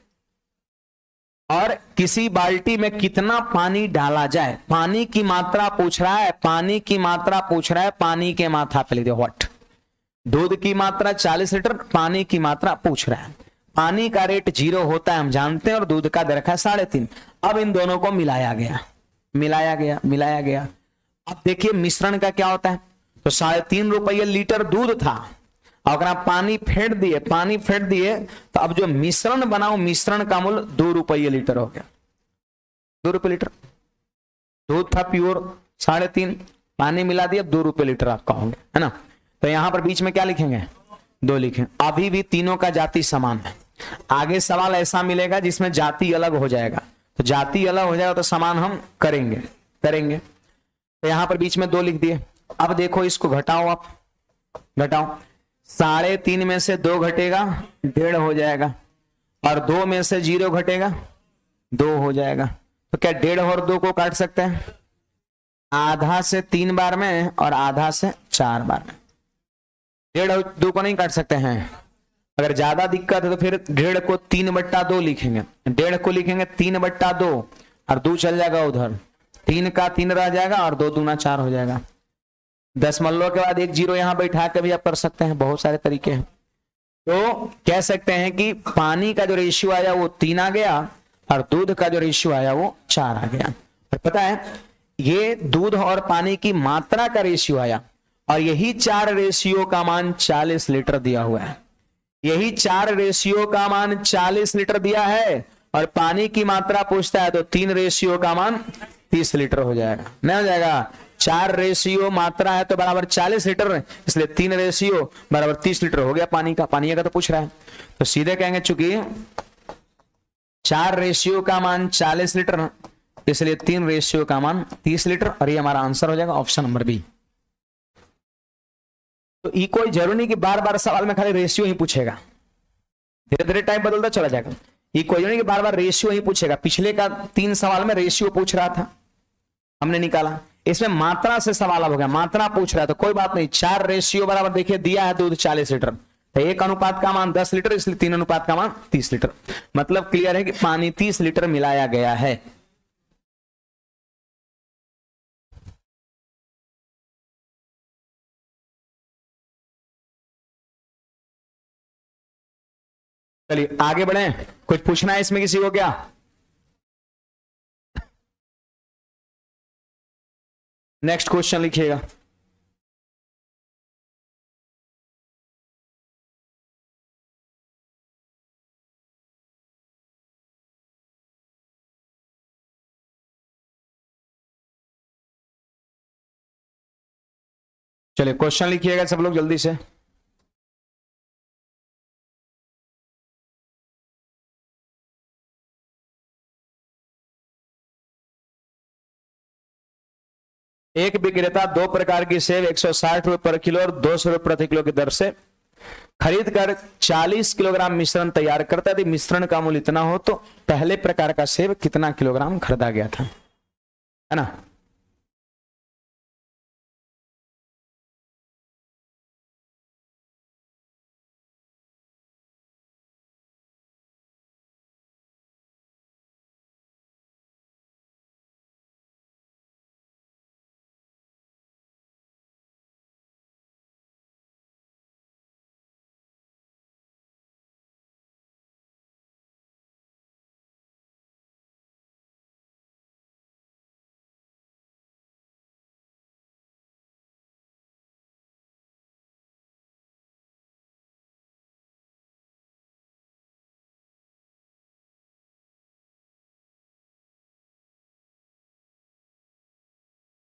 और किसी बाल्टी में कितना पानी डाला जाए, पानी की मात्रा पूछ रहा है, पानी की मात्रा पूछ रहा है, पानी के माथा पे लिख दिया व्हाट। दूध की मात्रा 40 लीटर, पानी की मात्रा पूछ रहा है। पानी का रेट 0 होता है हम जानते हैं और दूध का दे रखा है 3.5। अब इन दोनों को मिलाया गया मिलाया गया मिलाया गया। अब देखिए मिश्रण का क्या होता है, तो 3.5 रुपये लीटर दूध था, अगर आप पानी फेंट दिए तो अब जो मिश्रण बनाओ मिश्रण का मूल्य 2 रुपये लीटर हो गया। 2 रुपये लीटर दूध था प्योर 3.5, पानी मिला दिया 2 रुपये लीटर आप कहोगे, है ना। तो यहां पर बीच में क्या लिखेंगे 2 लिखें। अभी भी तीनों का जाति समान है। आगे सवाल ऐसा मिलेगा जिसमें जाति अलग हो जाएगा, तो जाति अलग हो जाएगा तो समान हम करेंगे। तो यहां पर बीच में 2 लिख दिए। अब देखो इसको घटाओ, आप घटाओ 3.5 में से 2 घटेगा 1.5 हो जाएगा, और 2 में से 0 घटेगा 2 हो जाएगा। तो क्या 1.5 और 2 को काट सकते हैं, आधा से 3 बार में और आधा से 4 बार में। 1.5 और 2 को नहीं काट सकते हैं। अगर ज्यादा दिक्कत है तो फिर 1.5 को 3/2 लिखेंगे, 1.5 को लिखेंगे 3/2 और 2 चल जाएगा उधर, 3 का 3 रह जाएगा और 2 दूना 4 हो जाएगा। 10 के बाद 1 0 यहां बैठा के भी आप कर सकते हैं, बहुत सारे तरीके हैं। तो कह सकते हैं कि पानी का जो रेशियो आया वो 3 आ गया और दूध का जो रेशियो आया वो 4 आ गया। और पता है ये दूध और पानी की मात्रा का रेशियो आया, और यही 4 रेशियो का मान 40 लीटर दिया हुआ है। यही 4 रेशियो का मान 40 लीटर दिया है, और पानी की मात्रा पूछता है तो 3 रेशियो का मान 30 लीटर हो जाएगा, नहीं हो जाएगा। 4 रेशियो मात्रा है तो बराबर 40 लीटर, इसलिए 3 रेशियो बराबर 30 लीटर हो गया पानी का। पानी का तो पूछ रहा है तो सीधे कहेंगे चूंकि 4 रेशियो का मान 40 लीटर इसलिए 3 रेशियो का मान 30 लीटर, और ये हमारा आंसर हो जाएगा ऑप्शन नंबर बी। तो ये कोई जरूरी नहीं कि बार बार सवाल में खाली रेशियो ही पूछेगा, धीरे धीरे टाइप बदलता चला जाएगा। ये कोई जरूरी नहीं कि बार बार रेशियो ही पूछेगा। पिछले का 3 सवाल में रेशियो पूछ रहा था, हमने निकाला, इसमें मात्रा से सवाल हो गया, मात्रा पूछ रहा है तो कोई बात नहीं। 4 रेशियो बराबर देखिए दिया है दूध 40 लीटर, तो 1 अनुपात का मान 10 लीटर, इसलिए 3 अनुपात का मान 30 लीटर। मतलब क्लियर है कि पानी 30 लीटर मिलाया गया है। चलिए आगे बढ़े, कुछ पूछना है इसमें किसी को क्या? नेक्स्ट क्वेश्चन लिखिएगा। चलिए क्वेश्चन लिखिएगा सब लोग जल्दी से। एक विक्रेता 2 प्रकार की सेब 160 रुपए पर किलो और 200 रुपए प्रति किलो की दर से खरीद कर 40 किलोग्राम मिश्रण तैयार करता है। यदि मिश्रण का मूल्य इतना हो तो पहले प्रकार का सेब कितना किलोग्राम खरीदा गया था, है ना।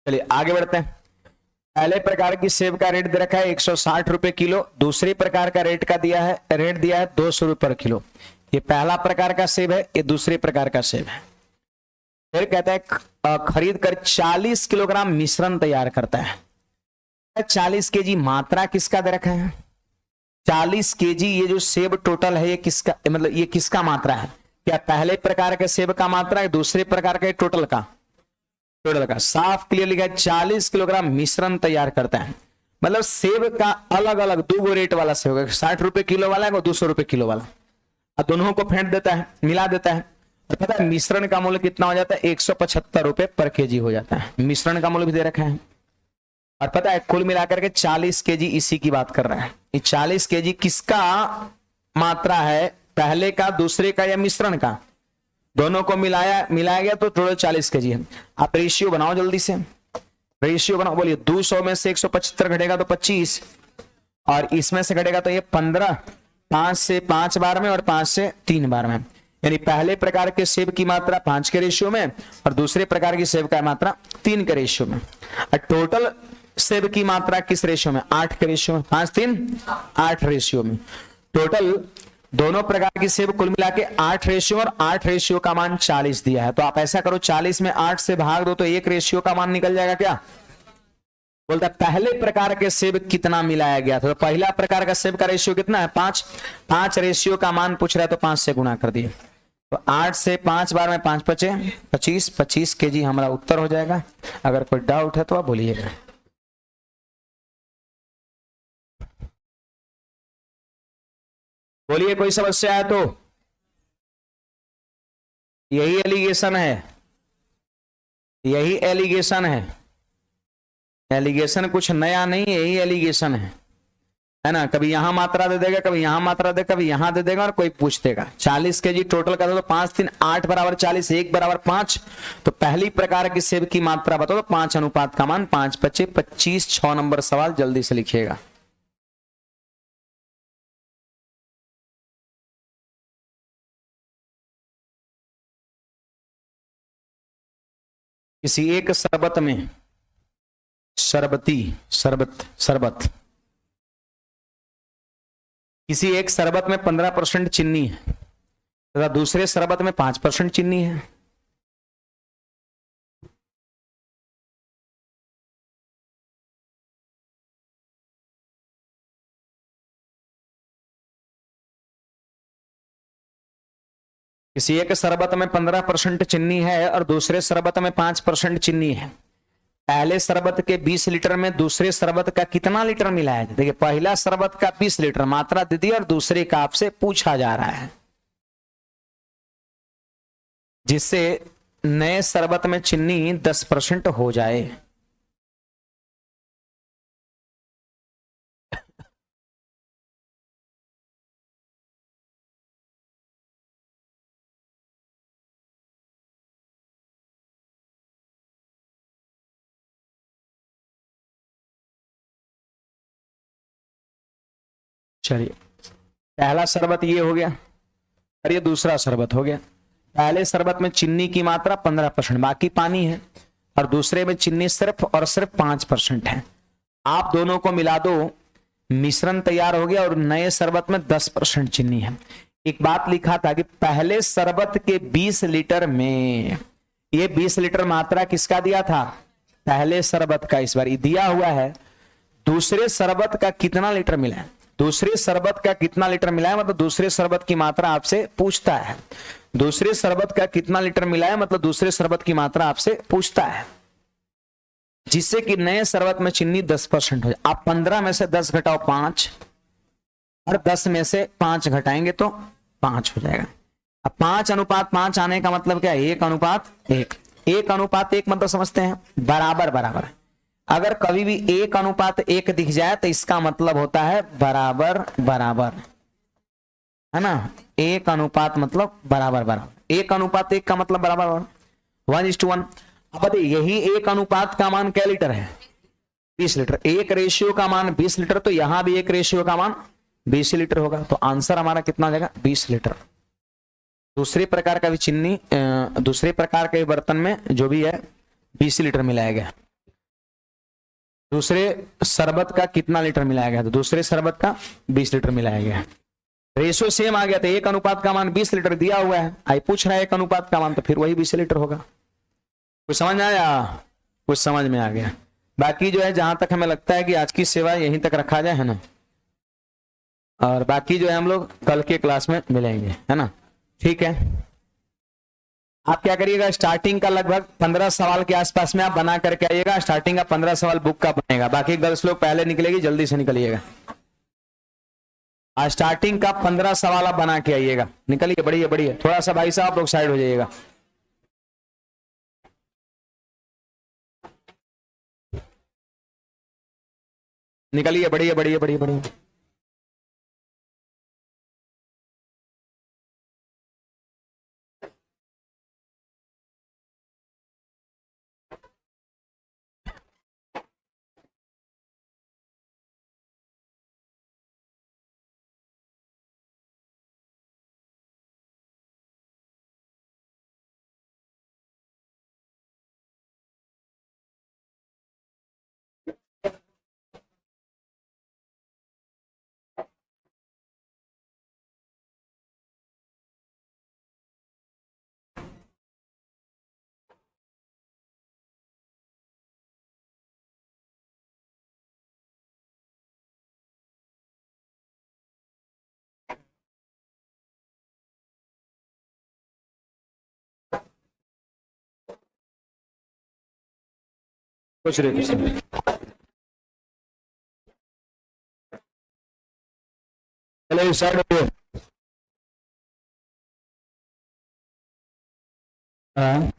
चलिए आगे बढ़ते हैं। पहले प्रकार की सेब का रेट दे रखा है 160 रुपए किलो, दूसरे प्रकार का रेट दिया है 200 रुपए पर किलो। ये पहला प्रकार का सेब है, ये दूसरे प्रकार का सेब है। फिर कहता है खरीद कर 40 किलोग्राम मिश्रण तैयार करता है। 40 केजी मात्रा किसका दे रखा है? 40 केजी ये जो सेब टोटल है ये किसका, मतलब ये किसका मात्रा है? क्या पहले प्रकार के सेब का मात्रा है, दूसरे प्रकार के टोटल का? टोटल का। साफ क्लियर लिखा है 40 किलोग्राम मिश्रण तैयार करता है, मतलब सेब का अलग अलग 2 रेट वाला सेब होगा, 60 रुपए किलो वाला है और 200 रुपए किलो वाला, और दोनों को फेंट देता है, मिला देता है। और पता है मिश्रण का मूल्य कितना हो जाता है? 175 रुपए पर केजी हो जाता है। मिश्रण का मूल्य भी दे रखा है। और पता है कुल मिलाकर के 40 केजी इसी की बात कर रहा है। ये 40 केजी किसका मात्रा है? पहले का, दूसरे का या मिश्रण का, दोनों को मिलाया गया तो टोटल 40 kg है। आप रेशियो बनाओ जल्दी से, रेशियो बनाओ, बोलिए 200 में से 175 घटेगा तो 25, और इसमें से घटेगा तो ये 15, 5 से 5 बार में और 5 से 3 बार में, यानी पहले प्रकार के सेब की मात्रा 5 के रेशियो में और दूसरे प्रकार की सेब का मात्रा 3 के रेशियो में। और टोटल सेब की मात्रा किस रेशियो में? 8 के रेशियो में। 5 3 8 रेशियो में। टोटल दोनों प्रकार की सेब कुल मिला के 8 रेशियो और 8 रेशियो का मान 40 दिया है। तो आप ऐसा करो, 40 में 8 से भाग दो तो 1 रेशियो का मान निकल जाएगा। क्या बोलता है? पहले प्रकार के सेब कितना मिलाया गया था? तो पहला प्रकार का सेब का रेशियो कितना है? 5। 5 रेशियो का मान पूछ रहा है तो 5 से गुणा कर दिए, तो 8 से 5 बार में 5 बचे 25, 25 kg हमारा उत्तर हो जाएगा। अगर कोई डाउट है तो आप बोलिएगा। बोलिए कोई समस्या है तो। यही एलिगेशन है, यही एलिगेशन है। एलिगेशन कुछ नया नहीं, यही एलिगेशन है ना। कभी यहां मात्रा दे देगा, कभी यहां मात्रा दे, कभी यहां दे देगा और कोई पूछ देगा। 40 kg टोटल कर दो तो 5 3 8 बराबर 40, 1 बराबर 5। तो पहली प्रकार की सेब की मात्रा बताओ तो 5 अनुपात का मान 5 बचे 25। 6 नंबर सवाल जल्दी से लिखिएगा। किसी एक शरबत में, शरबत किसी एक शरबत में 15% चीनी है तथा दूसरे शरबत में 5% चीनी है। किसी एक शरबत में 15% चीनी है और दूसरे शरबत में 5% चीनी है। पहले शरबत के 20 लीटर में दूसरे शरबत का कितना लीटर मिलाया है? देखिए, पहला शरबत का 20 लीटर मात्रा दे दी और दूसरे का आपसे पूछा जा रहा है, जिससे नए शरबत में चीनी 10% हो जाए। चलिए, पहला शरबत ये हो गया और ये दूसरा शरबत हो गया। पहले शरबत में चीनी की मात्रा 15%, बाकी पानी है, और दूसरे में चीनी सिर्फ और सिर्फ 5% है। आप दोनों को मिला दो, मिश्रण तैयार हो गया और नए शरबत में 10% चीनी है। एक बात लिखा था कि पहले शरबत के 20 लीटर में, ये 20 लीटर मात्रा किसका दिया था? पहले शरबत का। इस बार दिया हुआ है दूसरे शरबत का कितना लीटर मिला है। दूसरे शरबत का कितना लीटर मिला है मतलब दूसरे शरबत की मात्रा आपसे पूछता है। दूसरे शरबत का कितना लीटर मिला है मतलब दूसरे शरबत की मात्रा आपसे पूछता है, जिससे कि नए शरबत में चीनी 10% हो जाए। आप 15 में से 10 घटाओ 5, और 10 में से 5 घटाएंगे तो 5 हो जाएगा। अब 5 अनुपात 5 आने का मतलब क्या है? 1 अनुपात 1। 1 अनुपात 1 मतलब समझते हैं बराबर बराबर। अगर कभी भी 1 अनुपात 1 दिख जाए तो इसका मतलब होता है बराबर बराबर, है ना। 1 अनुपात मतलब बराबर बराबर। 1 अनुपात 1 का मतलब बराबर बराबर 1:1। अब बताइए, यही 1 अनुपात का मान क्या लीटर है? 20 लीटर। 1 रेशियो का मान 20 लीटर, तो यहां भी 1 रेशियो का मान 20 लीटर होगा। तो आंसर हमारा कितना हो जाएगा? 20 लीटर। दूसरे प्रकार का भी चीनी, दूसरे प्रकार के बर्तन में जो भी है 20 लीटर मिलाया गया। दूसरे शरबत का कितना लीटर मिलाया गया? तो दूसरे शरबत का 20 लीटर मिलाया गया। रेशो सेम आ गया था, 1 अनुपात का मान 20 लीटर दिया हुआ है, आई पूछ रहा है 1 अनुपात का मान, तो फिर वही 20 लीटर होगा। कुछ समझ में आया? कुछ समझ में आ गया। बाकी जो है, जहां तक हमें लगता है कि आज की सेवा यहीं तक रखा जाए, है ना। और बाकी जो है हम लोग कल के क्लास में मिलेंगे, है ना। ठीक है, आप क्या करिएगा, स्टार्टिंग का लगभग 15 सवाल के आसपास में आप बना करके आइएगा। स्टार्टिंग का 15 सवाल बुक का बनेगा, बाकी गर्ल्स लोग पहले निकलेगी, जल्दी से निकलिएगा। आज स्टार्टिंग का 15 सवाल आप बना के आइएगा। निकलिए, बढ़िया बढ़िया। थोड़ा सा भाई साहब लोग साइड हो जाइएगा। निकलिए, बढ़िया बढ़िया बढ़िया बढ़िया। कुछ रे कृष्ण। चलो साइड हो। हाँ